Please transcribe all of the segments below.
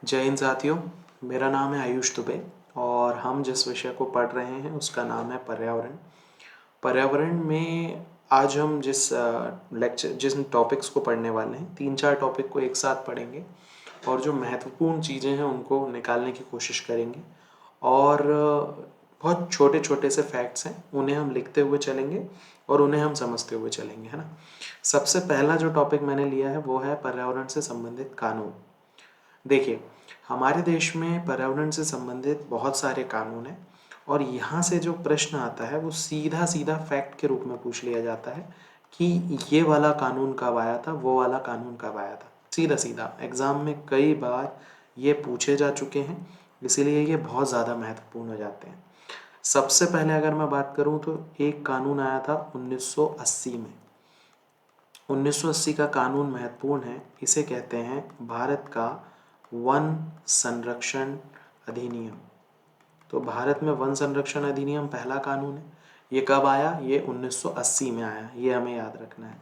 जय हिंद साथियों। मेरा नाम है आयुष दुबे और हम जिस विषय को पढ़ रहे हैं उसका नाम है पर्यावरण। पर्यावरण में आज हम जिस टॉपिक्स को पढ़ने वाले हैं, 3-4 टॉपिक को एक साथ पढ़ेंगे और जो महत्वपूर्ण चीज़ें हैं उनको निकालने की कोशिश करेंगे। और बहुत छोटे छोटे से फैक्ट्स हैं, उन्हें हम लिखते हुए चलेंगे और उन्हें हम समझते हुए चलेंगे, है ना। सबसे पहला जो टॉपिक मैंने लिया है वो है पर्यावरण से संबंधित कानून। देखिए, हमारे देश में पर्यावरण से संबंधित बहुत सारे कानून हैं और यहाँ से जो प्रश्न आता है वो सीधा सीधा फैक्ट के रूप में पूछ लिया जाता है कि ये वाला कानून कब आया था, वो वाला कानून कब आया था। सीधा सीधा एग्ज़ाम में कई बार ये पूछे जा चुके हैं, इसीलिए ये बहुत ज़्यादा महत्वपूर्ण हो जाते हैं। सबसे पहले अगर मैं बात करूँ तो एक कानून आया था 1980 में। 1980 का कानून महत्वपूर्ण है, इसे कहते हैं भारत का वन संरक्षण अधिनियम। तो भारत में वन संरक्षण अधिनियम पहला कानून है। ये कब आया? ये 1980 में आया, ये हमें याद रखना है।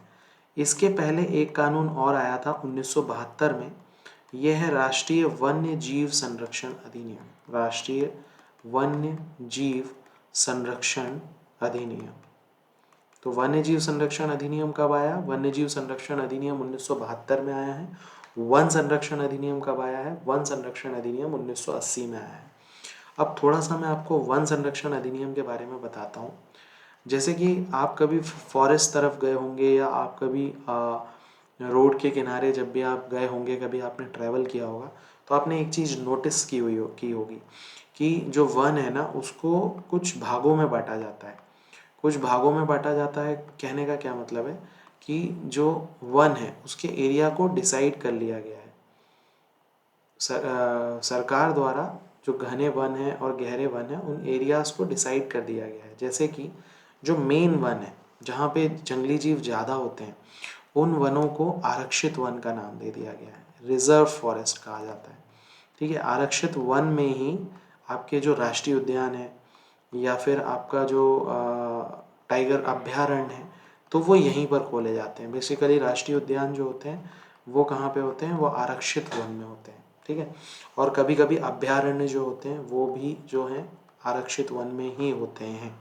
इसके पहले एक कानून और आया था 1972 में। यह है राष्ट्रीय वन्य जीव संरक्षण अधिनियम। राष्ट्रीय वन्य जीव संरक्षण अधिनियम। तो वन्य जीव संरक्षण अधिनियम कब आया? वन्य जीव संरक्षण अधिनियम 1972 में आया है। वन संरक्षण अधिनियम कब आया है? वन संरक्षण अधिनियम 1980 में आया है। अब थोड़ा सा मैं आपको वन संरक्षण अधिनियम के बारे में बताता हूँ। जैसे कि आप कभी फॉरेस्ट तरफ गए होंगे या आप कभी रोड के किनारे जब भी आप गए होंगे, कभी आपने ट्रैवल किया होगा, तो आपने एक चीज़ नोटिस की होगी कि जो वन है ना उसको कुछ भागों में बांटा जाता है। कुछ भागों में बांटा जाता है, कहने का क्या मतलब है कि जो वन है उसके एरिया को डिसाइड कर लिया गया है सरकार द्वारा। जो घने वन है और गहरे वन है उन एरियाज़ को डिसाइड कर दिया गया है। जैसे कि जो मेन वन है जहाँ पे जंगली जीव ज़्यादा होते हैं, उन वनों को आरक्षित वन का नाम दे दिया गया है, रिजर्व फॉरेस्ट कहा जाता है। ठीक है, आरक्षित वन में ही आपके जो राष्ट्रीय उद्यान है या फिर आपका जो टाइगर अभयारण्य है, तो वो यहीं पर खोले जाते हैं। बेसिकली राष्ट्रीय उद्यान जो होते हैं वो कहाँ पे होते हैं? वो आरक्षित वन में होते हैं। ठीक है, और कभी कभी अभयारण्य जो होते हैं वो भी जो हैं आरक्षित वन में ही होते हैं।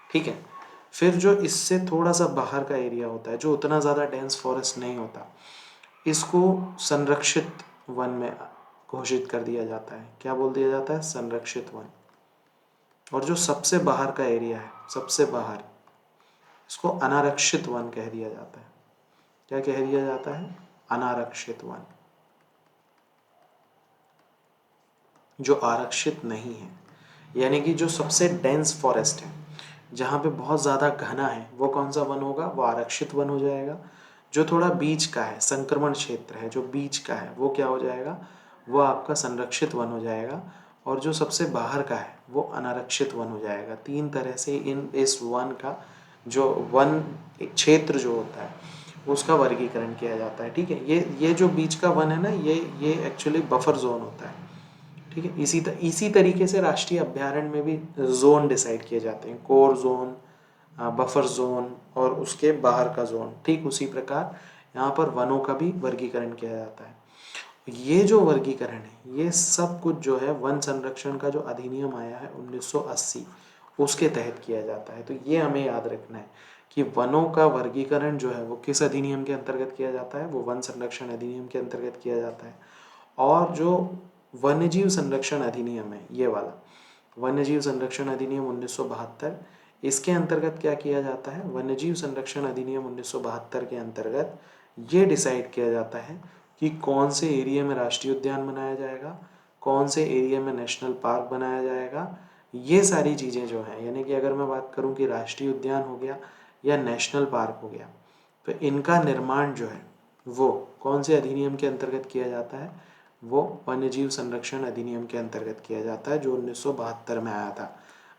ठीक है, फिर जो इससे थोड़ा सा बाहर का एरिया होता है, जो उतना ज़्यादा डेंस फॉरेस्ट नहीं होता, इसको संरक्षित वन में घोषित कर दिया जाता है। क्या बोल दिया जाता है? संरक्षित वन। और जो सबसे बाहर का एरिया है, सबसे बाहर, इसको अनारक्षित वन कह दिया जाता है। क्या कह दिया जाता है? अनारक्षित वन, जो आरक्षित नहीं है। यानी कि जो सबसे डेंस फॉरेस्ट है, जहाँ पे बहुत ज़्यादा घना है, वो कौन सा वन होगा? वो आरक्षित वन हो जाएगा। जो थोड़ा बीच का है, संक्रमण क्षेत्र है जो बीच का है, वो क्या हो जाएगा? वो आपका संरक्षित वन हो जाएगा। और जो सबसे बाहर का है वो अनारक्षित वन हो जाएगा। 3 तरह से इस वन का जो वन क्षेत्र जो होता है उसका वर्गीकरण किया जाता है। ठीक है, ये जो बीच का वन है ना, ये एक्चुअली बफर जोन होता है। ठीक है, इसी तरीके से राष्ट्रीय अभयारण्य में भी जोन डिसाइड किए जाते हैं, कोर जोन, बफर जोन और उसके बाहर का जोन। ठीक उसी प्रकार यहाँ पर वनों का भी वर्गीकरण किया जाता है। ये जो वर्गीकरण है, ये सब कुछ जो है वन संरक्षण का जो अधिनियम आया है 1980, उसके तहत किया जाता है। तो ये हमें याद रखना है कि वनों का वर्गीकरण जो है वो किस अधिनियम के अंतर्गत किया जाता है? वो वन संरक्षण अधिनियम के अंतर्गत किया जाता है। और जो वन्यजीव संरक्षण अधिनियम है, ये वाला वन्यजीव संरक्षण अधिनियम 1972, इसके अंतर्गत क्या किया जाता है? वन्यजीव संरक्षण अधिनियम 1972 के अंतर्गत ये डिसाइड किया जाता है कि कौन से एरिया में राष्ट्रीय उद्यान बनाया जाएगा, कौन से एरिया में नेशनल पार्क बनाया जाएगा। ये सारी चीज़ें जो हैं, यानी कि अगर मैं बात करूं कि राष्ट्रीय उद्यान हो गया या नेशनल पार्क हो गया, तो इनका निर्माण जो है वो कौन से अधिनियम के अंतर्गत किया जाता है? वो वन्यजीव संरक्षण अधिनियम के अंतर्गत किया जाता है, जो 1972 में आया था।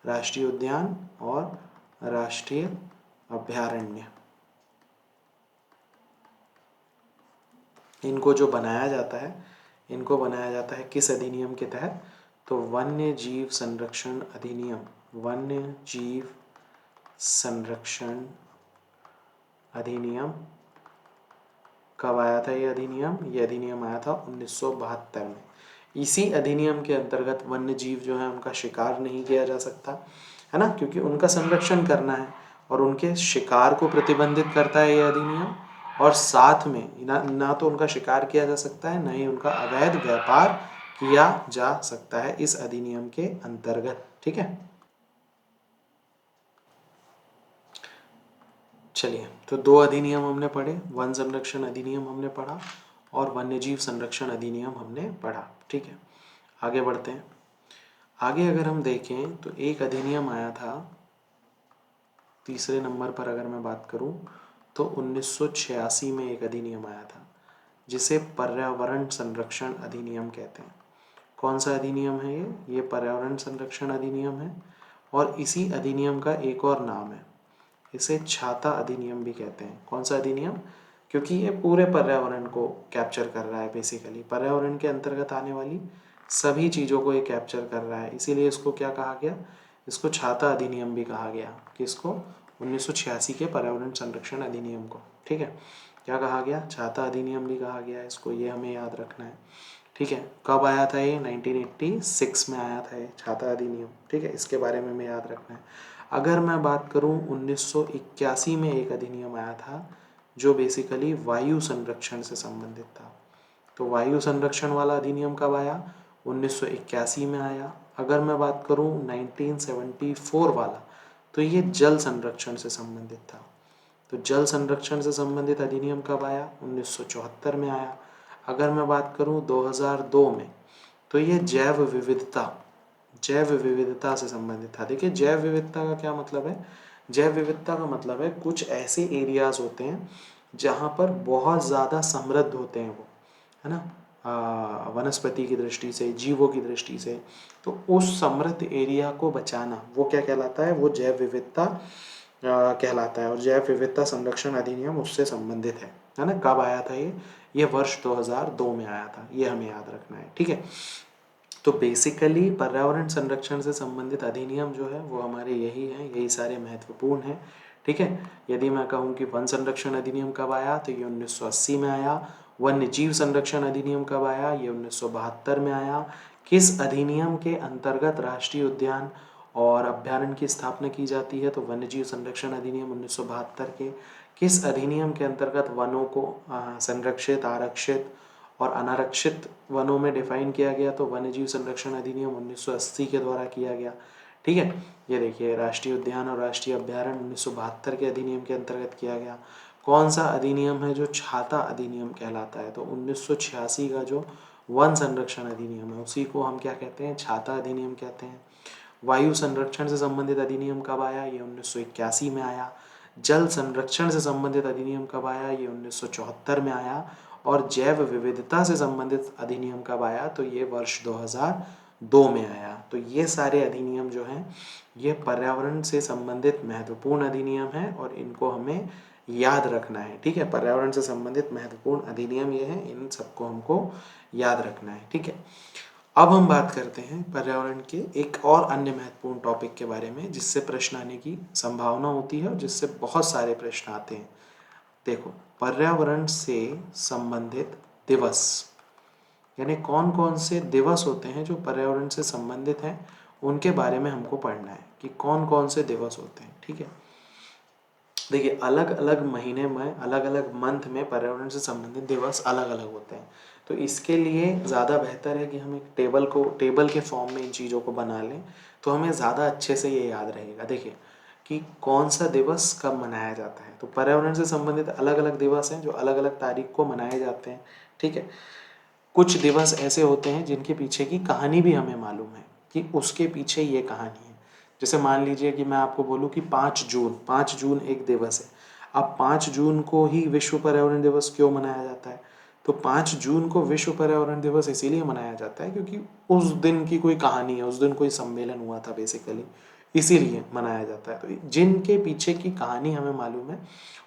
राष्ट्रीय उद्यान और राष्ट्रीय अभयारण्य, इनको जो बनाया जाता है, इनको बनाया जाता है किस अधिनियम के तहत? तो वन्य जीव संरक्षण अधिनियम। वन्य जीव संरक्षण अधिनियम कब आया था? ये अधिनियम आया था 1972 में। इसी अधिनियम के अंतर्गत वन्य जीव जो है उनका शिकार नहीं किया जा सकता, है ना, क्योंकि उनका संरक्षण करना है और उनके शिकार को प्रतिबंधित करता है ये अधिनियम। और साथ में ना तो उनका शिकार किया जा सकता है, ना ही उनका अवैध व्यापार किया जा सकता है इस अधिनियम के अंतर्गत। ठीक है, चलिए, तो दो अधिनियम हमने पढ़े, वन संरक्षण अधिनियम हमने पढ़ा और वन्यजीव संरक्षण अधिनियम हमने पढ़ा। ठीक है, आगे बढ़ते हैं। आगे अगर हम देखें तो एक अधिनियम आया था, तीसरे नंबर पर अगर मैं बात करूं तो 1986 में एक अधिनियम आया था जिसे पर्यावरण संरक्षण अधिनियम कहते हैं। कौन सा अधिनियम है ये पर्यावरण संरक्षण अधिनियम है। और इसी अधिनियम का एक और नाम है, इसे छाता अधिनियम भी कहते हैं। कौन सा अधिनियम, क्योंकि ये पूरे पर्यावरण को कैप्चर कर रहा है, बेसिकली पर्यावरण के अंतर्गत आने वाली सभी चीज़ों को ये कैप्चर कर रहा है, इसीलिए इसको क्या कहा गया, इसको छाता अधिनियम भी कहा गया। किसको, 1986 के पर्यावरण संरक्षण अधिनियम को। ठीक है, क्या कहा गया, छाता अधिनियम भी कहा गया इसको, ये हमें याद रखना है। ठीक है, कब आया था ये, 1986 में आया था ये छाता अधिनियम। ठीक है, इसके बारे में हमें याद रखना है। अगर मैं बात करूं 1981 में एक अधिनियम आया था जो बेसिकली वायु संरक्षण से संबंधित था। तो वायु संरक्षण वाला अधिनियम कब आया, 1981 में आया। अगर मैं बात करूं 1974 वाला, तो ये जल संरक्षण से संबंधित था। तो जल संरक्षण से संबंधित अधिनियम कब आया, 1974 में आया। अगर मैं बात करूं 2002 में, तो ये जैव विविधता से संबंधित था। देखिए, जैव विविधता का क्या मतलब है, जैव विविधता का मतलब है कुछ ऐसे एरियाज होते हैं जहाँ पर बहुत ज़्यादा समृद्ध होते हैं वो, है ना, वनस्पति की दृष्टि से, जीवों की दृष्टि से। तो उस समृद्ध एरिया को बचाना वो क्या कहलाता है, वो जैव विविधता कहलाता है। और जैव विविधता संरक्षण अधिनियम उससे संबंधित है ना। कब आया था ये वर्ष 2002 में आया था, ये हमें याद रखना है। ठीक है, तो बेसिकली पर्यावरण संरक्षण से संबंधित अधिनियम जो है वो हमारे यही हैं, यही सारे महत्वपूर्ण हैं। ठीक है, यदि मैं कहूँ कि वन संरक्षण अधिनियम कब आया, तो ये 1980 में आया। वन्य जीव संरक्षण अधिनियम कब आया, ये 1972 में आया। किस अधिनियम के अंतर्गत राष्ट्रीय उद्यान और अभ्यारण्य की स्थापना की जाती है, तो वन्य जीव संरक्षण अधिनियम 1972 के। किस अधिनियम के अंतर्गत वनों को संरक्षित, आरक्षित और अनारक्षित वनों में डिफाइन किया गया, तो वन्यजीव संरक्षण अधिनियम 1980 के द्वारा किया गया। ठीक है, ये देखिए, राष्ट्रीय उद्यान और राष्ट्रीय अभ्यारण्य 1972 के अधिनियम के अंतर्गत किया गया। कौन सा अधिनियम है जो छाता अधिनियम कहलाता है, तो 1986 का जो वन संरक्षण अधिनियम है उसी को हम क्या कहते हैं, छाता अधिनियम कहते हैं। वायु संरक्षण से संबंधित अधिनियम कब आया, ये 1981 में आया। जल संरक्षण से संबंधित अधिनियम कब आया, ये 1974 में आया। और जैव विविधता से संबंधित अधिनियम कब आया, तो ये वर्ष 2002 में आया। तो ये सारे अधिनियम जो हैं ये पर्यावरण से संबंधित महत्वपूर्ण अधिनियम हैं और इनको हमें याद रखना है। ठीक है, पर्यावरण से संबंधित महत्वपूर्ण अधिनियम ये हैं, इन सबको हमको याद रखना है। ठीक है, अब हम बात करते हैं पर्यावरण के एक और अन्य महत्वपूर्ण टॉपिक के बारे में जिससे प्रश्न आने की संभावना होती है और जिससे बहुत सारे प्रश्न आते हैं। देखो, पर्यावरण से संबंधित दिवस, यानी कौन कौन से दिवस होते हैं जो पर्यावरण से संबंधित हैं, उनके बारे में हमको पढ़ना है कि कौन कौन से दिवस होते हैं। ठीक है, देखिए, अलग अलग महीने में, अलग अलग मंथ में पर्यावरण से संबंधित दिवस अलग अलग होते हैं। तो इसके लिए ज़्यादा बेहतर है कि हम एक टेबल के फॉर्म में इन चीज़ों को बना लें, तो हमें ज़्यादा अच्छे से ये याद रहेगा। देखिए कि कौन सा दिवस कब मनाया जाता है, तो पर्यावरण से संबंधित अलग अलग दिवस हैं जो अलग अलग तारीख को मनाए जाते हैं। ठीक है, कुछ दिवस ऐसे होते हैं जिनके पीछे की कहानी भी हमें मालूम है कि उसके पीछे ये कहानी है। जैसे मान लीजिए कि मैं आपको बोलूँ कि 5 जून एक दिवस है। अब 5 जून को ही विश्व पर्यावरण दिवस क्यों मनाया जाता है, तो 5 जून को विश्व पर्यावरण दिवस इसीलिए मनाया जाता है क्योंकि उस दिन की कोई कहानी है, उस दिन कोई सम्मेलन हुआ था बेसिकली, इसीलिए मनाया जाता है। तो जिनके पीछे की कहानी हमें मालूम है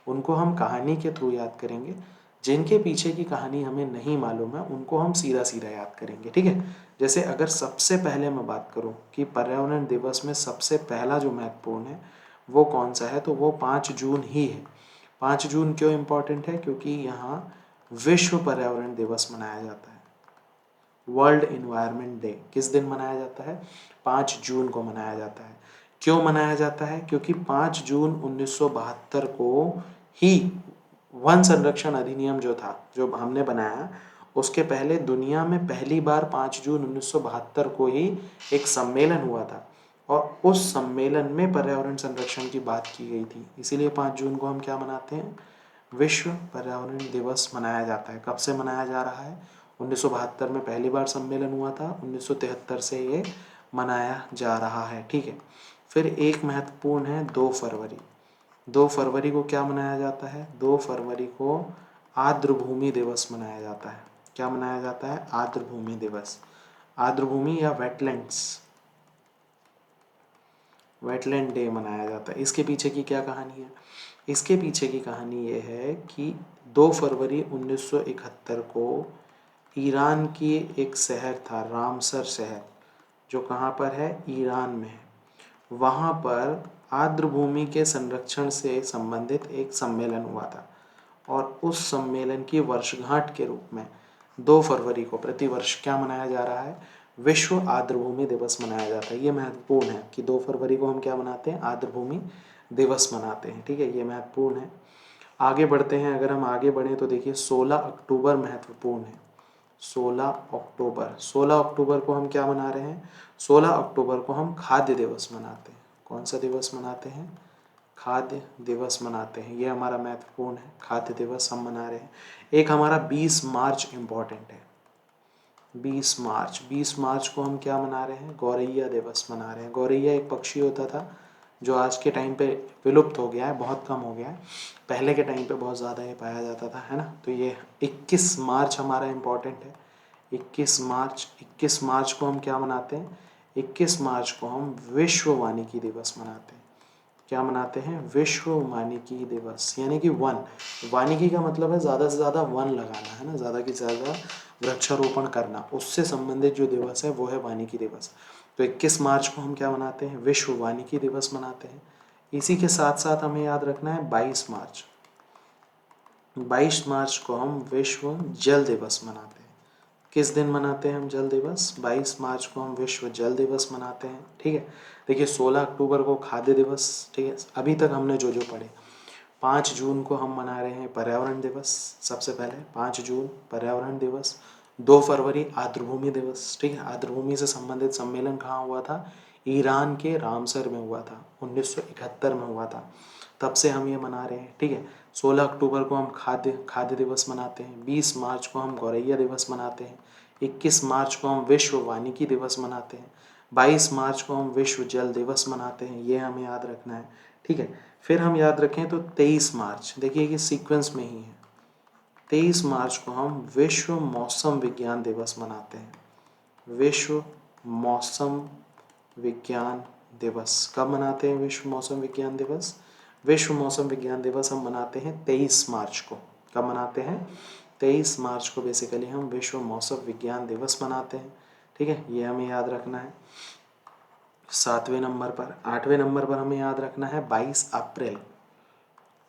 उनको हम कहानी के थ्रू याद करेंगे, जिनके पीछे की कहानी हमें नहीं मालूम है उनको हम सीधा सीधा याद करेंगे। ठीक है, जैसे अगर सबसे पहले मैं बात करूं कि पर्यावरण दिवस में सबसे पहला जो महत्वपूर्ण है वो कौन सा है, तो वो 5 जून ही है। 5 जून क्यों इम्पोर्टेंट है, क्योंकि यहाँ विश्व पर्यावरण दिवस मनाया जाता है। वर्ल्ड इन्वायरमेंट डे किस दिन मनाया जाता है? 5 जून को मनाया जाता है। क्यों मनाया जाता है? क्योंकि 5 जून 1972 को ही वन संरक्षण अधिनियम जो था, जो हमने बनाया, उसके पहले दुनिया में पहली बार 5 जून 1972 को ही एक सम्मेलन हुआ था और उस सम्मेलन में पर्यावरण संरक्षण की बात की गई थी। इसीलिए 5 जून को हम क्या मनाते हैं? विश्व पर्यावरण दिवस मनाया जाता है। कब से मनाया जा रहा है? 1972 में पहली बार सम्मेलन हुआ था, 1973 से ये मनाया जा रहा है। ठीक है। फिर एक महत्वपूर्ण है 2 फरवरी। 2 फरवरी को क्या मनाया जाता है? 2 फरवरी को आर्द्रभूमि दिवस मनाया जाता है। क्या मनाया जाता है? आर्द्रभूमि दिवस। आर्द्रभूमि या वेटलैंड डे मनाया जाता है। इसके पीछे की क्या कहानी है? इसके पीछे की कहानी ये है कि 2 फरवरी 1971 को ईरान की एक शहर था, रामसर शहर, जो कहाँ पर है? ईरान में है। वहाँ पर आर्द्रभूमि के संरक्षण से संबंधित एक सम्मेलन हुआ था और उस सम्मेलन की वर्षगांठ के रूप में 2 फरवरी को प्रतिवर्ष क्या मनाया जा रहा है? विश्व आर्द्रभूमि दिवस मनाया जाता है। ये महत्वपूर्ण है कि 2 फरवरी को हम क्या मनाते हैं? आर्द्रभूमि दिवस मनाते हैं। ठीक है, ये महत्वपूर्ण है। आगे बढ़ते हैं। अगर हम आगे बढ़ें तो देखिए 16 अक्टूबर महत्वपूर्ण है। 16 अक्टूबर को हम क्या मना रहे हैं? 16 अक्टूबर को हम खाद्य दिवस मनाते हैं। कौन सा दिवस मनाते हैं? खाद्य दिवस मनाते हैं। ये हमारा महत्वपूर्ण है, खाद्य दिवस हम मना रहे हैं। एक हमारा 20 मार्च इम्पॉर्टेंट है। 20 मार्च को हम क्या मना रहे हैं? गौरैया दिवस मना रहे हैं। गौरैया एक पक्षी होता था जो आज के टाइम पे विलुप्त हो गया है, बहुत कम हो गया है। पहले के टाइम पे बहुत ज़्यादा ये पाया जाता था, है ना। तो ये 21 मार्च हमारा इम्पॉर्टेंट है। 21 मार्च को हम क्या मनाते हैं? 21 मार्च को हम विश्व वानिकी दिवस मनाते हैं। क्या मनाते हैं? विश्व वानिकी दिवस, यानी कि वन। वानिकी का मतलब है ज़्यादा से ज़्यादा वन लगाना, है ना, ज़्यादा से ज़्यादा वृक्षारोपण करना। उससे संबंधित जो दिवस है वो है वानिकी दिवस। तो 21 मार्च को हम क्या मनाते हैं? विश्व वानिकी दिवस मनाते हैं। इसी के साथ साथ हमें याद रखना है 22 मार्च। 22 मार्च को हम विश्व जल दिवस मनाते हैं। किस दिन मनाते हैं हम जल दिवस? 22 मार्च को हम विश्व जल दिवस मनाते हैं। ठीक है। देखिए 16 अक्टूबर को खाद्य दिवस। ठीक है, अभी तक हमने जो जो पढ़े। 5 जून को हम मना रहे हैं पर्यावरण दिवस। सबसे पहले 5 जून पर्यावरण दिवस। 2 फरवरी आर्द्रभूमि दिवस। ठीक है, आर्द्रभूमि से संबंधित सम्मेलन कहाँ हुआ था? ईरान के रामसर में हुआ था, 1971 में हुआ था। तब से हम ये मना रहे हैं। ठीक है। 16 अक्टूबर को हम खाद्य दिवस मनाते हैं। 20 मार्च को हम गौरैया दिवस मनाते हैं। 21 मार्च को हम विश्व वानिकी दिवस मनाते हैं। 22 मार्च को हम विश्व जल दिवस मनाते हैं। ये हमें याद रखना है। ठीक है। फिर हम याद रखें तो 23 मार्च, देखिए ये सीक्वेंस में ही है। 23 मार्च को हम विश्व मौसम विज्ञान दिवस मनाते हैं। विश्व मौसम विज्ञान दिवस कब मनाते हैं? विश्व मौसम विज्ञान दिवस। विश्व मौसम विज्ञान दिवस हम मनाते हैं 23 मार्च को। कब मनाते हैं? 23 मार्च को बेसिकली हम विश्व मौसम विज्ञान दिवस मनाते हैं। ठीक है, ये हमें याद रखना है। 8वें नंबर पर हमें याद रखना है 22 अप्रैल।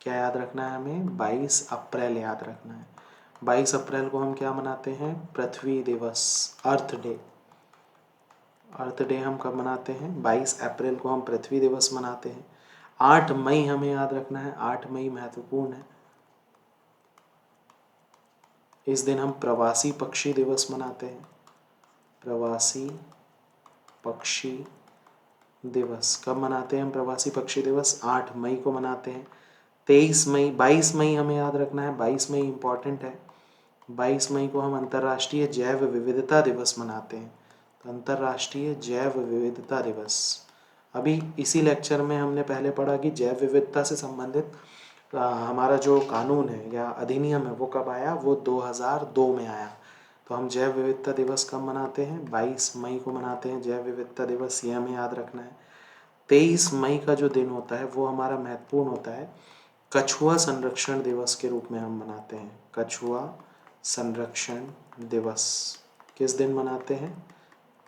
क्या याद रखना है हमें? 22 अप्रैल याद रखना है। 22 अप्रैल को हम क्या मनाते हैं? पृथ्वी दिवस, अर्थ डे। अर्थ डे हम कब मनाते हैं? 22 अप्रैल को हम पृथ्वी दिवस मनाते हैं। 8 मई हमें याद रखना है। 8 मई महत्वपूर्ण है। इस दिन हम प्रवासी पक्षी दिवस मनाते हैं। प्रवासी पक्षी दिवस कब मनाते हैं हम? प्रवासी पक्षी दिवस 8 मई को मनाते हैं। 22 मई हमें याद रखना है। 22 मई इम्पॉर्टेंट है। 22 मई को हम अंतर्राष्ट्रीय जैव विविधता दिवस मनाते हैं। तो अंतर्राष्ट्रीय जैव विविधता दिवस, अभी इसी लेक्चर में हमने पहले पढ़ा कि जैव विविधता से संबंधित हमारा जो कानून है या अधिनियम है वो कब आया? वो 2002 में आया। तो हम जैव विविधता दिवस कब मनाते हैं? 22 मई को मनाते हैं जैव विविधता दिवस। ये हमें याद रखना है। 23 मई का जो दिन होता है वो हमारा महत्वपूर्ण होता है, कछुआ संरक्षण दिवस के रूप में हम मनाते हैं। कछुआ संरक्षण दिवस किस दिन मनाते हैं?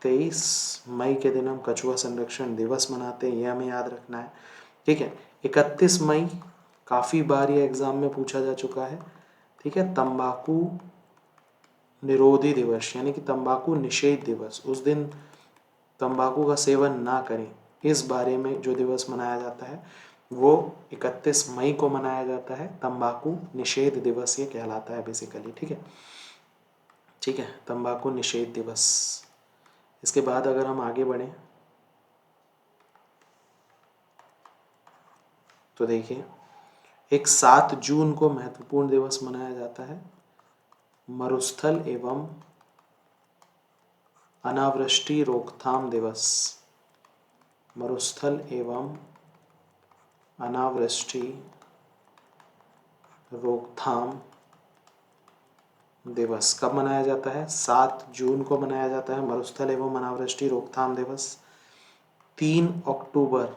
23 मई के दिन हम कछुआ संरक्षण दिवस मनाते हैं। ये हमें याद रखना है। ठीक है। 31 मई काफ़ी बार ये एग्ज़ाम में पूछा जा चुका है। ठीक है, तंबाकू निरोधी दिवस यानी कि तंबाकू निषेध दिवस, उस दिन तंबाकू का सेवन ना करें, इस बारे में जो दिवस मनाया जाता है वो 31 मई को मनाया जाता है। तंबाकू निषेध दिवस ये कहलाता है बेसिकली। ठीक है, ठीक है, तंबाकू निषेध दिवस। इसके बाद अगर हम आगे बढ़ें तो देखिए, एक 7 जून को महत्वपूर्ण दिवस मनाया जाता है, मरुस्थल एवं अनावृष्टि रोकथाम दिवस। मरुस्थल एवं अनावृष्टि रोकथाम दिवस कब मनाया जाता है? 7 जून को मनाया जाता है मरुस्थल एवं अनावृष्टि रोकथाम दिवस। 3 अक्टूबर,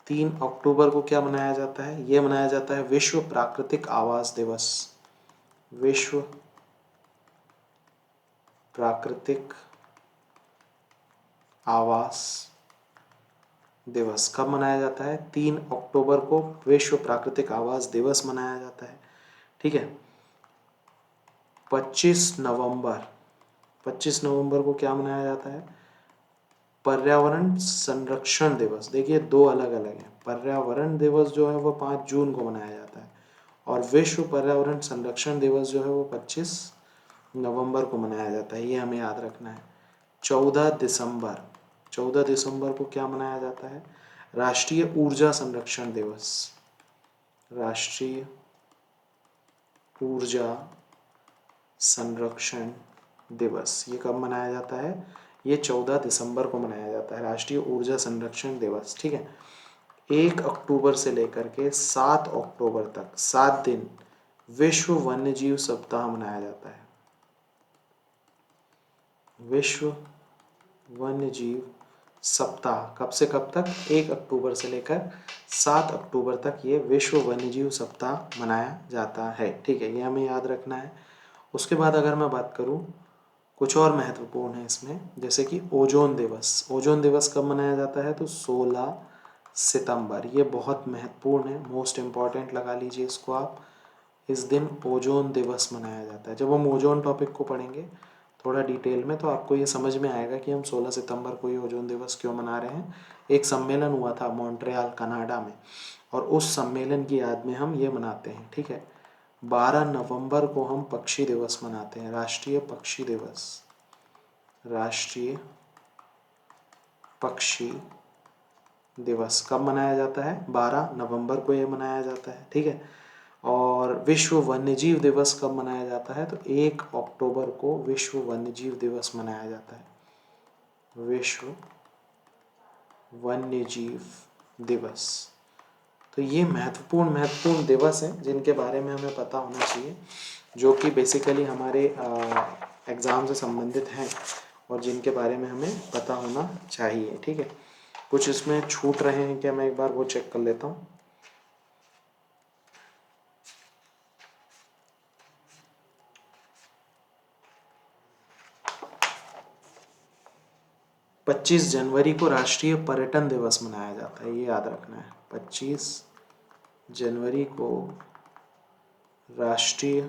3 अक्टूबर को क्या मनाया जाता है? ये मनाया जाता है विश्व प्राकृतिक आवास दिवस। विश्व प्राकृतिक आवास दिवस कब मनाया जाता है? 3 अक्टूबर को विश्व प्राकृतिक आवास दिवस मनाया जाता है। ठीक है, 25 नवंबर, 25 नवंबर को क्या मनाया जाता है? पर्यावरण संरक्षण दिवस। देखिए दो अलग अलग हैं, पर्यावरण दिवस जो है वो 5 जून को मनाया जाता है और विश्व पर्यावरण संरक्षण दिवस जो है वो 25 नवंबर को मनाया जाता है, ये हमें याद रखना है। 14 दिसंबर, 14 दिसंबर को क्या मनाया जाता है? राष्ट्रीय ऊर्जा संरक्षण दिवस। राष्ट्रीय ऊर्जा संरक्षण दिवस ये कब मनाया जाता है? ये 14 दिसंबर को मनाया जाता है, राष्ट्रीय ऊर्जा संरक्षण दिवस। ठीक है, 1 अक्टूबर से लेकर के 7 अक्टूबर तक 7 दिन विश्व वन्यजीव सप्ताह मनाया जाता है। विश्व वन्यजीव सप्ताह कब से कब तक? 1 अक्टूबर से लेकर 7 अक्टूबर तक ये विश्व वन्यजीव सप्ताह मनाया जाता है। ठीक है, ये हमें याद रखना है। उसके बाद अगर मैं बात करूं, कुछ और महत्वपूर्ण है इसमें, जैसे कि ओजोन दिवस। ओजोन दिवस कब मनाया जाता है? तो 16 सितंबर। ये बहुत महत्वपूर्ण है, मोस्ट इम्पॉर्टेंट लगा लीजिए इसको आप। इस दिन ओजोन दिवस मनाया जाता है। जब हम ओजोन टॉपिक को पढ़ेंगे थोड़ा डिटेल में तो आपको ये समझ में आएगा कि हम 16 सितंबर को ये ओजोन दिवस क्यों मना रहे हैं। एक सम्मेलन हुआ था मॉन्ट्रियल कनाडा में और उस सम्मेलन की याद में हम ये मनाते हैं। ठीक है, 12 नवंबर को हम पक्षी दिवस मनाते हैं, राष्ट्रीय पक्षी दिवस। राष्ट्रीय पक्षी दिवस कब मनाया जाता है? 12 नवंबर को ये मनाया जाता है। ठीक है, और विश्व वन्यजीव दिवस कब मनाया जाता है? तो 1 अक्टूबर को विश्व वन्यजीव दिवस मनाया जाता है। विश्व वन्यजीव दिवस। तो ये महत्वपूर्ण दिवस हैं जिनके बारे में हमें पता होना चाहिए, जो कि बेसिकली हमारे एग्ज़ाम से संबंधित हैं और जिनके बारे में हमें पता होना चाहिए। ठीक है, कुछ इसमें छूट रहे हैं क्या? मैं एक बार वो चेक कर लेता हूँ। 25 जनवरी को राष्ट्रीय पर्यटन दिवस मनाया जाता है, ये याद रखना है। 25 जनवरी को राष्ट्रीय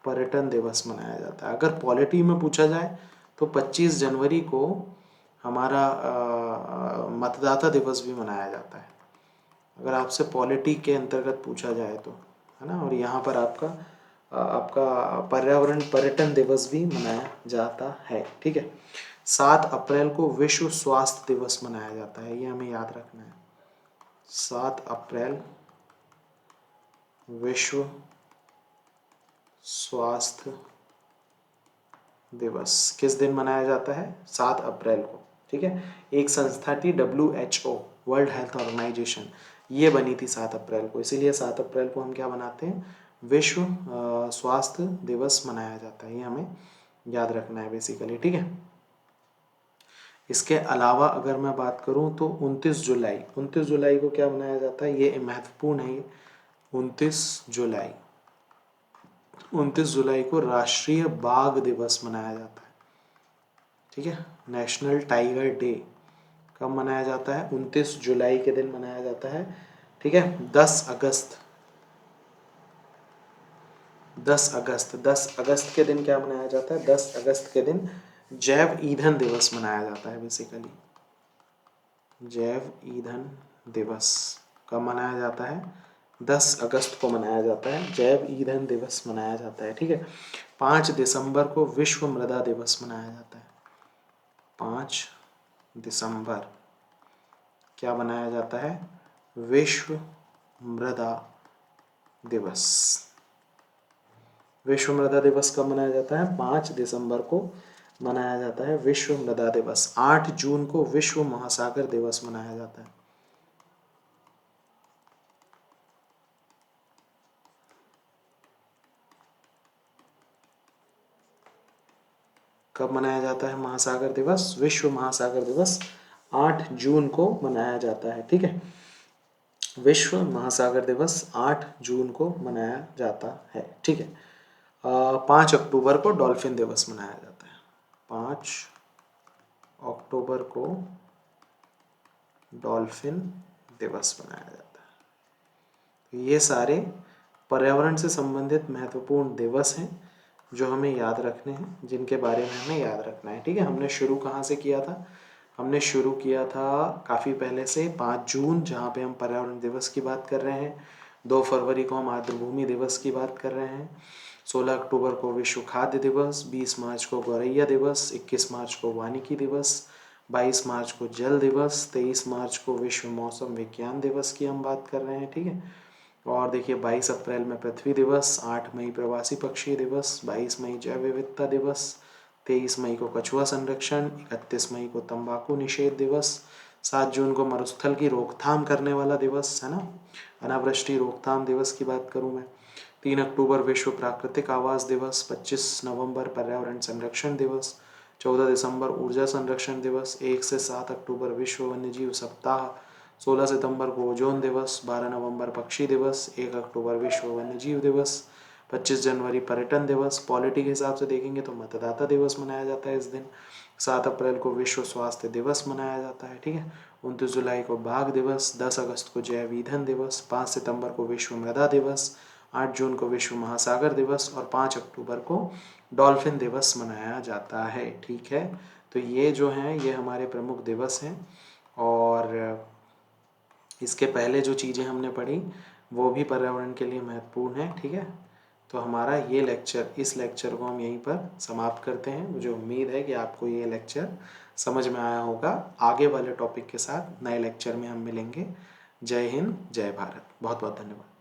पर्यटन दिवस मनाया जाता है। अगर पॉलिटी में पूछा जाए तो 25 जनवरी को हमारा मतदाता दिवस भी मनाया जाता है, अगर आपसे पॉलिटी के अंतर्गत पूछा जाए तो, है ना। और यहाँ पर आपका पर्यावरण पर्यटन दिवस भी मनाया जाता है। ठीक है, 7 अप्रैल को विश्व स्वास्थ्य दिवस मनाया जाता है, ये हमें याद रखना है। 7 अप्रैल विश्व स्वास्थ्य दिवस किस दिन मनाया जाता है? 7 अप्रैल को। ठीक है, एक संस्था थी WHO, वर्ल्ड हेल्थ ऑर्गेनाइजेशन, ये बनी थी 7 अप्रैल को, इसीलिए 7 अप्रैल को हम क्या मनाते हैं? विश्व स्वास्थ्य दिवस मनाया जाता है, ये हमें याद रखना है बेसिकली। ठीक है, इसके अलावा अगर मैं बात करूं तो 29 जुलाई को क्या मनाया जाता है? ये महत्वपूर्ण है। ये 29 जुलाई को राष्ट्रीय बाघ दिवस मनाया जाता है। ठीक है, नेशनल टाइगर डे कब मनाया जाता है? 29 जुलाई के दिन मनाया जाता है। ठीक है, 10 अगस्त 10 अगस्त के दिन क्या मनाया जाता है? 10 अगस्त के दिन जैव ईंधन दिवस मनाया जाता है। बेसिकली जैव ईंधन दिवस कब मनाया जाता है? 10 अगस्त को मनाया जाता है, जैव ईंधन दिवस मनाया जाता है। ठीक है। 5 दिसंबर को विश्व मृदा दिवस मनाया जाता है। 5 दिसंबर क्या मनाया जाता है? विश्व मृदा दिवस। विश्व मृदा दिवस कब मनाया जाता है? 5 दिसंबर को मनाया जाता है विश्व मृदा दिवस। 8 जून को विश्व महासागर दिवस मनाया जाता है। कब मनाया जाता है महासागर दिवस? विश्व महासागर दिवस 8 जून को मनाया जाता है। ठीक है। विश्व महासागर दिवस 8 जून को मनाया जाता है। ठीक है। 5 अक्टूबर को डॉल्फिन दिवस मनाया जाता है। 5 अक्टूबर को डॉल्फिन दिवस मनाया जाता है। ये सारे पर्यावरण से संबंधित महत्वपूर्ण दिवस हैं जो हमें याद रखने हैं, जिनके बारे में हमें याद रखना है। ठीक है। हमने शुरू कहाँ से किया था? हमने शुरू किया था काफ़ी पहले से 5 जून, जहाँ पे हम पर्यावरण दिवस की बात कर रहे हैं। 2 फरवरी को हम मातृभूमि दिवस की बात कर रहे हैं। 16 अक्टूबर को विश्व खाद्य दिवस, 20 मार्च को गौरैया दिवस, 21 मार्च को वानिकी दिवस, 22 मार्च को जल दिवस, 23 मार्च को विश्व मौसम विज्ञान दिवस की हम बात कर रहे हैं। ठीक है। और देखिए 22 अप्रैल में पृथ्वी दिवस, 8 मई प्रवासी पक्षी दिवस, 22 मई जैव विविधता दिवस, 23 मई को कछुआ संरक्षण, 31 मई को तंबाकू निषेध दिवस, 7 जून को मरुस्थल की रोकथाम करने वाला दिवस है ना, अनावृष्टि रोकथाम दिवस की बात करूँ मैं। 3 अक्टूबर विश्व प्राकृतिक आवास दिवस, 25 नवंबर पर्यावरण संरक्षण दिवस, 14 दिसंबर ऊर्जा संरक्षण दिवस, 1 से 7 अक्टूबर विश्व वन्यजीव सप्ताह, 16 सितंबर को ओजोन दिवस, 12 नवंबर पक्षी दिवस, 1 अक्टूबर विश्व वन्यजीव दिवस, 25 जनवरी पर्यटन दिवस। पॉलिटी के हिसाब से देखेंगे तो मतदाता दिवस मनाया जाता है इस दिन। 7 अप्रैल को विश्व स्वास्थ्य दिवस मनाया जाता है। ठीक है। 29 जुलाई को बाघ दिवस, 10 अगस्त को जैव ईंधन दिवस, 5 सितंबर को विश्व मृदा दिवस, 8 जून को विश्व महासागर दिवस और 5 अक्टूबर को डॉल्फिन दिवस मनाया जाता है। ठीक है। तो ये जो हैं ये हमारे प्रमुख दिवस हैं, और इसके पहले जो चीज़ें हमने पढ़ी वो भी पर्यावरण के लिए महत्वपूर्ण है। ठीक है। तो हमारा ये लेक्चर, इस लेक्चर को हम यहीं पर समाप्त करते हैं। मुझे उम्मीद है कि आपको ये लेक्चर समझ में आया होगा। आगे वाले टॉपिक के साथ नए लेक्चर में हम मिलेंगे। जय हिंद, जय भारत। बहुत बहुत धन्यवाद।